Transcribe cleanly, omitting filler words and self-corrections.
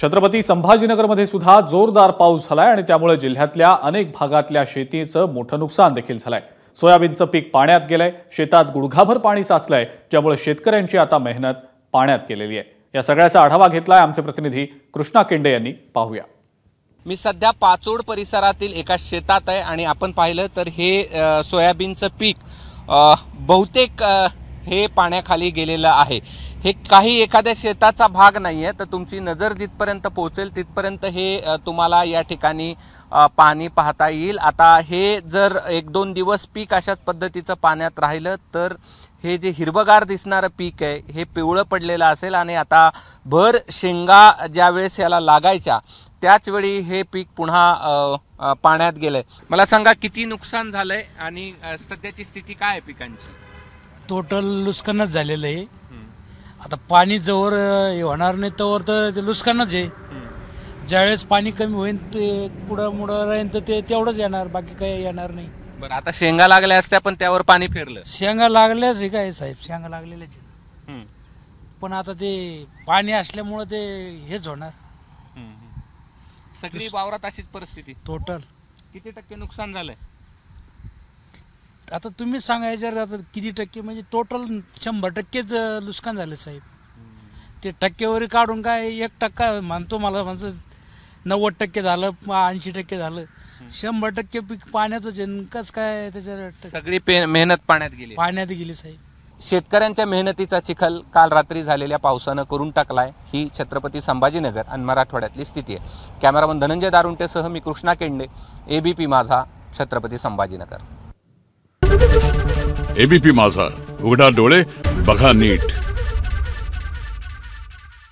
छत्रपती संभाजीनगरमध्ये सुद्धा जोरदार पाऊस झालाय आणि त्यामुळे जिल्ह्यातल्या अनेक भागातल्या शेतीचं मोठं नुकसान देखील झालंय। सोयाबीनचं पीक पाण्यात गेलंय, शेतात गुडघाभर पाणी साचलंय, ज्यामुळे शेतकऱ्यांची आता मेहनत पाण्यात गेलेली आहे। या सगळ्याचा आढावा घेतलाय आमचे प्रतिनिधी कृष्णा केंडे यांनी। पाहूया। मी सध्या पाचोड परिसरातील एका शेतात आहे आणि आपण पाहिलं तर हे सोयाबीनचं पीक बहुतेक हे पाण्याखाली गेलेलं आहे। हे काही एखाद्या शेताचा भाग नाहीये, तर तुमची नजर जिथपर्यंत पोहोचेल तिथपर्यंत हे तुम्हाला या ठिकाणी पाणी पाहता येईल। आता हे जर 1-2 दिवस पीक अशाच पद्धतीचं पाण्यात राहिलं तर हे जे हिरवगार दिसणारं पीक आहे हे पिवळं पडलेलं असेल आणि आता भर शेंगा ज्यावेळेस याला लागायच्या त्याच वेळी हे पीक पुन्हा पाण्यात गेलंय। मला सांगा किती नुकसान झालंय आणि सध्याची स्थिती काय आहे पिकांची? टोटल नुकसानच झालेलं आहे। आता पाणी जवळ होणार नाही तोवर तर नुकसानच आहे। ज्यावेळेस पाणी कमी होईल ते पुढं राहील तर ते तेवढंच येणार, बाकी काही येणार नाही। बरं, आता शेंगा लागल्या असत्या पण त्यावर पाणी फिरलं। शेंगा लागल्याच आहे काय साहेब, शेंगा लागलेल्याच पण आता ते पाणी असल्यामुळे ते हेच होणार। सगळी वावरात अशीच परिस्थिती। टोटल किती टक्के नुकसान झालंय आता तुम्ही सांगायचं आता किती टक्के, म्हणजे टोटल 100%च नुकसान झालं साहेब। ते टक्केवारी काढून काय 1% म्हणतो, मला म्हणतो 90% झालं, 80% झालं, 100% पीक पाण्यातच कस काय त्याच्या सगळी मेहनत पाण्यात गेली साहेब। शेतकऱ्यांच्या मेहनतीचा चिखल काल रात्री झालेल्या पावसानं करून टाकलाय। ही छत्रपती संभाजीनगर आणि मराठवाड्यातली स्थिती आहे। कॅमेरामन धनंजय दारुंटेसह मी कृष्णा केंडे, एबीपी माझा, छत्रपती संभाजीनगर। एबीपी माझा, उघडा डोळे बघा नीट।